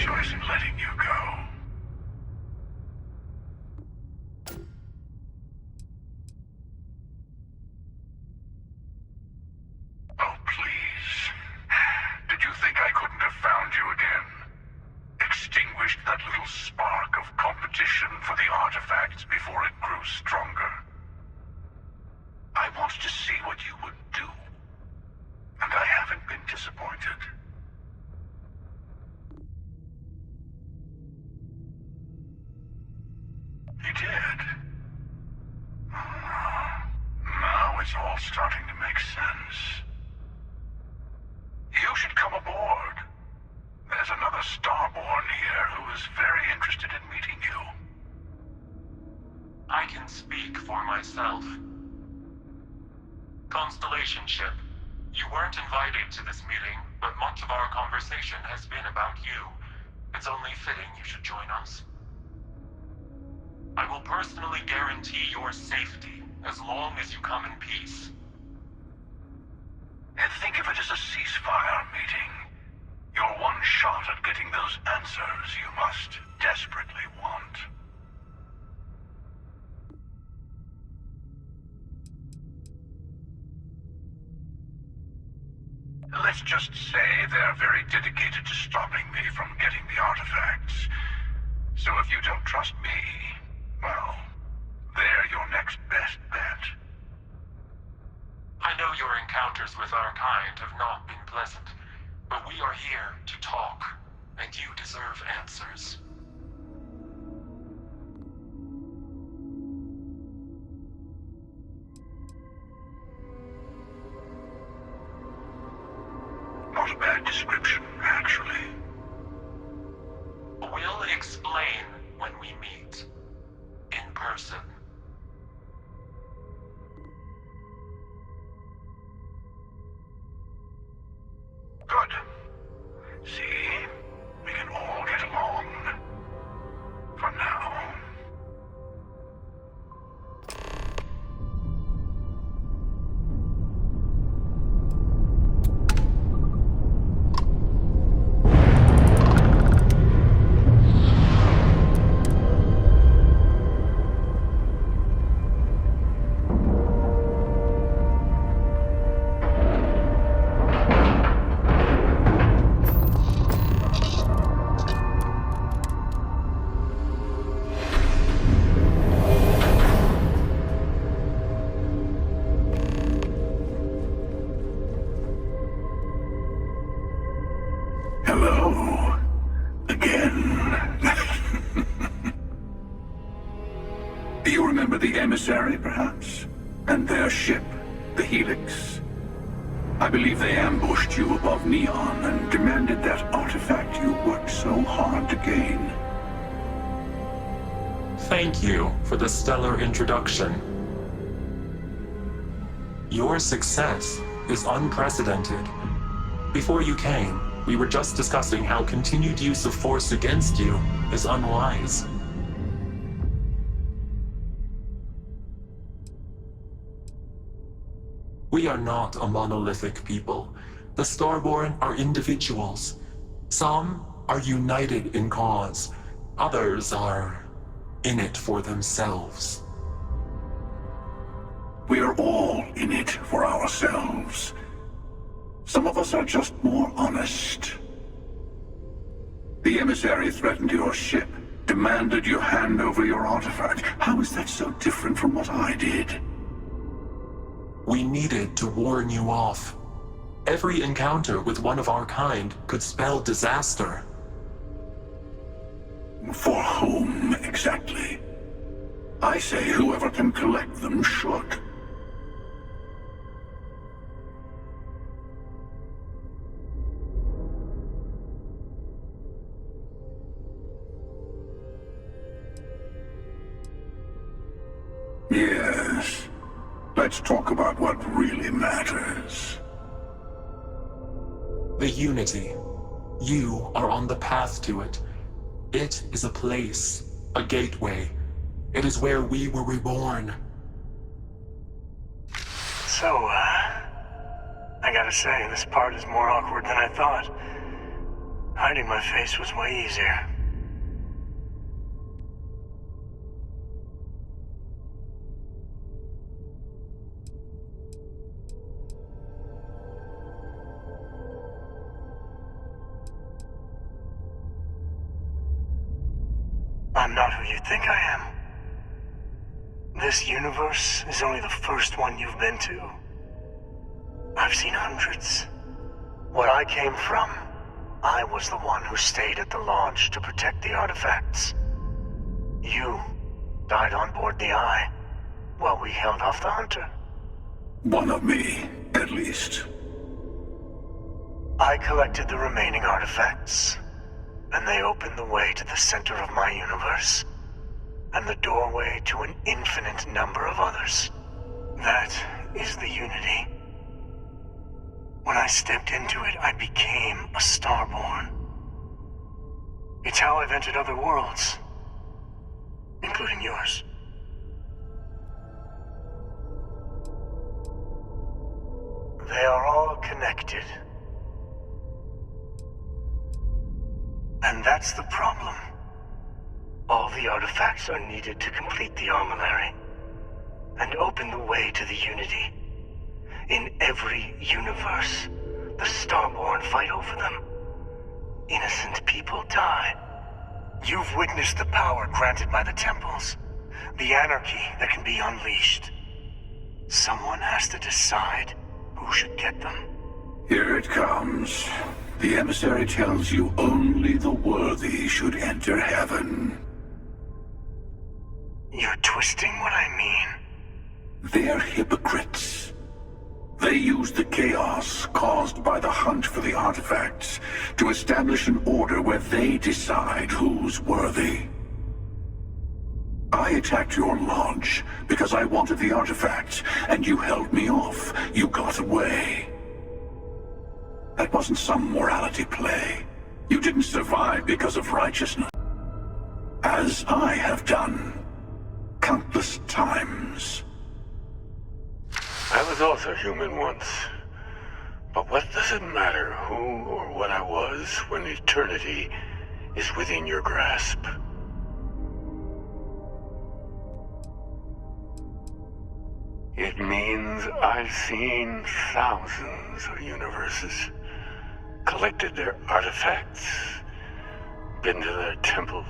choice in letting you go. Oh, please. Did you think I couldn't have found you again? Extinguished that little spark of competition for the artifacts before it grew stronger. I wanted to see what you would do, and I haven't been disappointed. You did? Now it's all starting to make sense. You should come aboard. There's another Starborn here who is very interested in meeting you. I can speak for myself. Constellation ship, you weren't invited to this meeting, but much of our conversation has been about you. It's only fitting you should join us. I will personally guarantee your safety as long as you come in peace. And think of it as a ceasefire meeting. Your one shot at getting those answers you must desperately want. Let's just say they're very dedicated to stopping me from getting the artifacts. So if you don't trust me, well, they're your next best bet. I know your encounters with our kind have not been pleasant, but we are here to talk, and you deserve answers. Not a bad description, actually. We'll explain when we meet. In person. Good. See? We can all get along. For now. Hello. Again. Do you remember the emissary, perhaps? And their ship, the Helix? I believe they ambushed you above Neon and demanded that artifact you worked so hard to gain. Thank you for the stellar introduction. Your success is unprecedented. Before you came, we were just discussing how continued use of force against you is unwise. We are not a monolithic people. The Starborn are individuals. Some are united in cause. Others are in it for themselves. We are all in it for ourselves. Some of us are just more honest. The emissary threatened your ship, demanded you hand over your artifact. How is that so different from what I did? We needed to warn you off. Every encounter with one of our kind could spell disaster. For whom, exactly? I say whoever can collect them should. Yes. Let's talk about what really matters. The Unity. You are on the path to it. It is a place, a gateway. It is where we were reborn. So, I gotta say, this part is more awkward than I thought. Hiding my face was way easier. I'm not who you think I am. This universe is only the first one you've been to. I've seen hundreds. Where I came from, I was the one who stayed at the launch to protect the artifacts. You died on board the Eye, while we held off the Hunter. One of me, at least. I collected the remaining artifacts, and they opened the way to the center of my universe, and the doorway to an infinite number of others. That is the Unity. When I stepped into it, I became a Starborn. It's how I've entered other worlds, including yours. They are all connected. And that's the problem. All the artifacts are needed to complete the armillary and open the way to the Unity. In every universe, the Starborn fight over them. Innocent people die. You've witnessed the power granted by the temples, the anarchy that can be unleashed. Someone has to decide who should get them. Here it comes. The emissary tells you only the worthy should enter heaven. You're twisting what I mean. They're hypocrites. They use the chaos caused by the hunt for the artifacts to establish an order where they decide who's worthy. I attacked your launch because I wanted the artifacts, and you held me off. You got away. That wasn't some morality play. You didn't survive because of righteousness. As I have done, countless times. I was also human once. But what does it matter who or what I was when eternity is within your grasp? It means I've seen thousands of universes, collected their artifacts, been to their temples.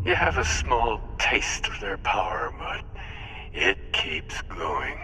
You have a small taste of their power, but it keeps going.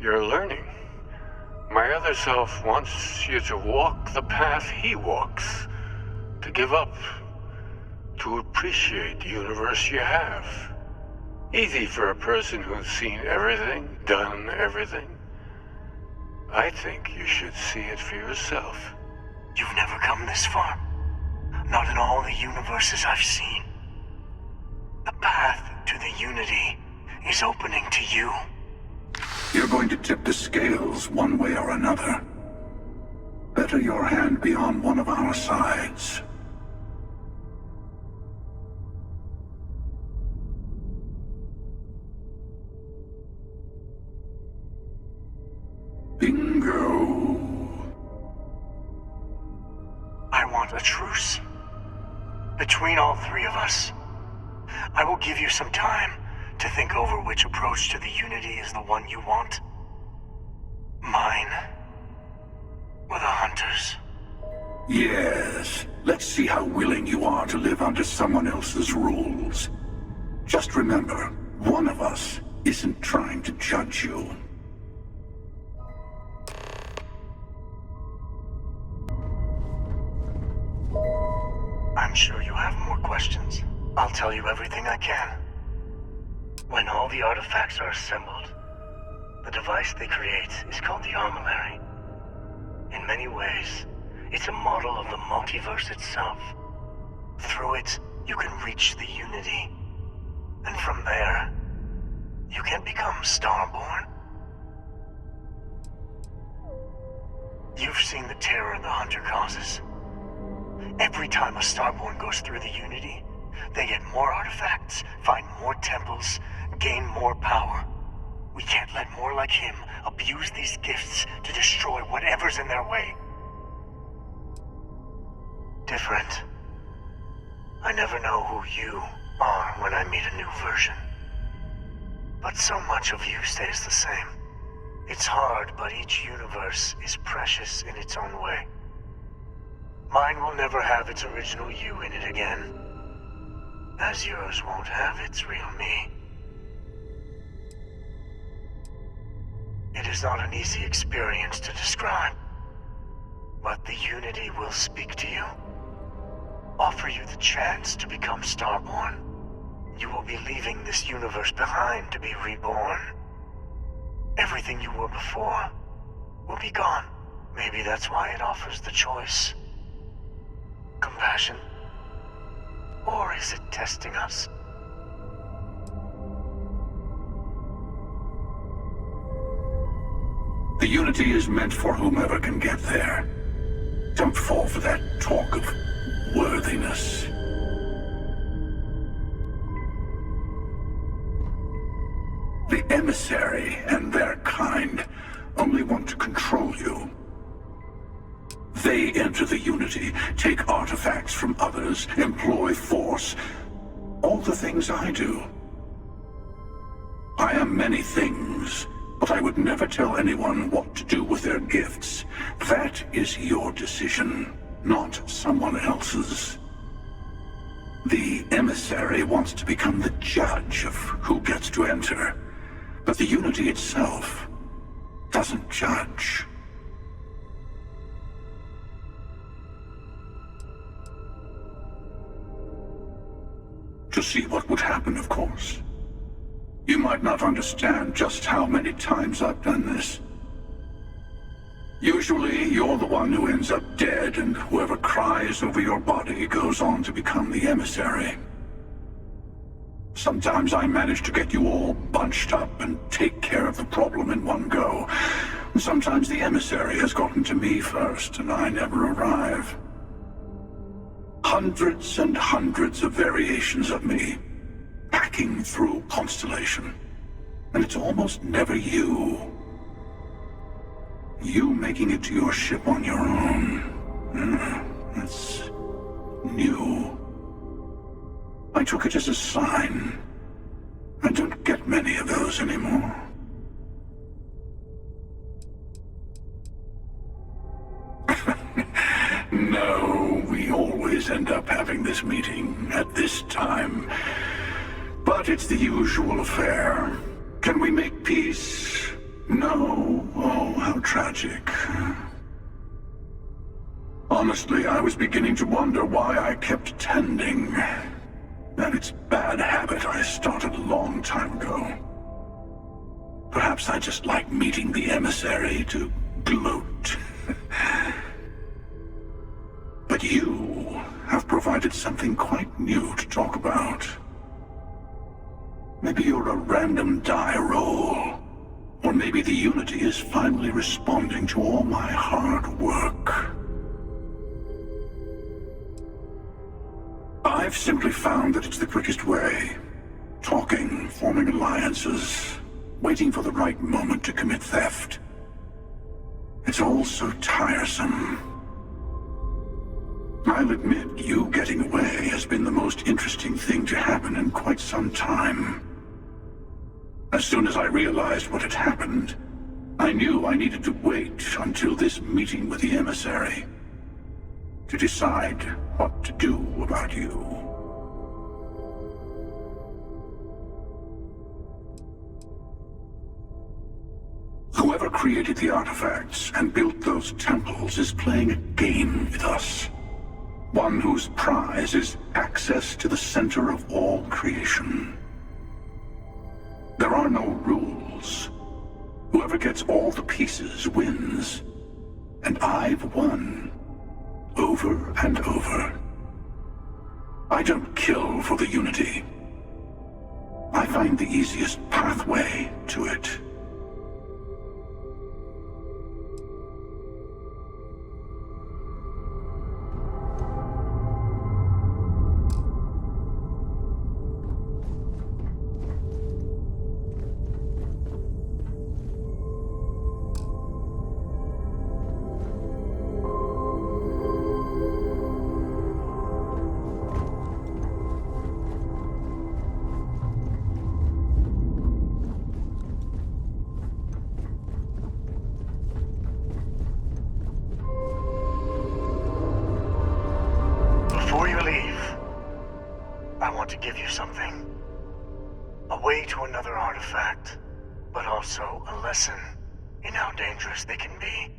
You're learning. My other self wants you to walk the path he walks, to give up, to appreciate the universe you have. Easy for a person who's seen everything, done everything. I think you should see it for yourself. You've never come this far. Not in all the universes I've seen. The path to the Unity is opening to you. You're going to tip the scales one way or another. Better your hand be on one of our sides. Bingo. I want a truce. Between all three of us. I will give you some time to think over which approach to the Unity is the one you want. Mine, or the Hunters. Yes. Let's see how willing you are to live under someone else's rules. Just remember, one of us isn't trying to judge you. I'm sure you have more questions. I'll tell you everything I can. When all the artifacts are assembled, the device they create is called the Armillary. In many ways, it's a model of the multiverse itself. Through it, you can reach the Unity. And from there, you can become Starborn. You've seen the terror the Hunter causes. Every time a Starborn goes through the Unity, they get more artifacts, find more temples, gain more power. We can't let more like him abuse these gifts to destroy whatever's in their way. Different. I never know who you are when I meet a new version. But so much of you stays the same. It's hard, but each universe is precious in its own way. Mine will never have its original you in it again, as yours won't have its real me. It is not an easy experience to describe, but the Unity will speak to you, offer you the chance to become Starborn. You will be leaving this universe behind to be reborn. Everything you were before will be gone. Maybe that's why it offers the choice. Compassion? Or is it testing us? The Unity is meant for whomever can get there. Don't fall for that talk of worthiness. The emissary and their kind only want to control you. They enter the Unity, take artifacts from others, employ force. All the things I do. I am many things, but I would never tell anyone what to do with their gifts. That is your decision, not someone else's. The emissary wants to become the judge of who gets to enter, but the Unity itself doesn't judge. To see what would happen, of course. You might not understand just how many times I've done this. Usually, you're the one who ends up dead, and whoever cries over your body goes on to become the emissary. Sometimes I manage to get you all bunched up and take care of the problem in one go. Sometimes the emissary has gotten to me first, and I never arrive. Hundreds and hundreds of variations of me, packing through Constellation. And it's almost never you. You making it to your ship on your own. That's new. I took it as a sign. I don't get many of those anymore. No, we always end up having this meeting at this time. But it's the usual affair. Can we make peace? No. Oh, how tragic. Honestly, I was beginning to wonder why I kept tending. And it's a bad habit I started a long time ago. Perhaps I just like meeting the emissary to gloat. But you have provided something quite new to talk about. Maybe you're a random die roll. Or maybe the Unity is finally responding to all my hard work. I've simply found that it's the quickest way. Talking, forming alliances, waiting for the right moment to commit theft. It's all so tiresome. I'll admit, you getting away has been the most interesting thing to happen in quite some time. As soon as I realized what had happened, I knew I needed to wait until this meeting with the emissary to decide what to do about you. Whoever created the artifacts and built those temples is playing a game with us. One whose prize is access to the center of all creation. There are no rules. Whoever gets all the pieces wins. And I've won. Over and over. I don't kill for the Unity. I find the easiest pathway to it. way to another artifact, but also a lesson in how dangerous they can be.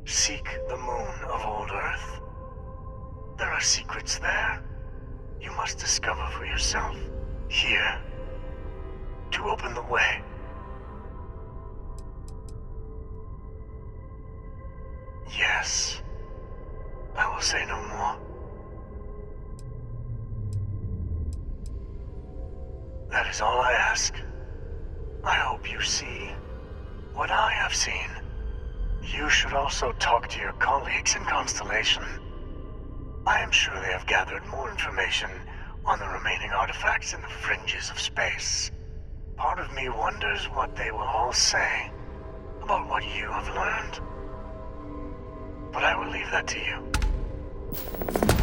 Seek the moon of old Earth. There are secrets there you must discover for yourself. Here, to open the way. Yes, I will say no more. That is all I ask. I hope you see what I have seen. You should also talk to your colleagues in Constellation. I am sure they have gathered more information on the remaining artifacts in the fringes of space. Part of me wonders what they will all say about what you have learned. But I will leave that to you.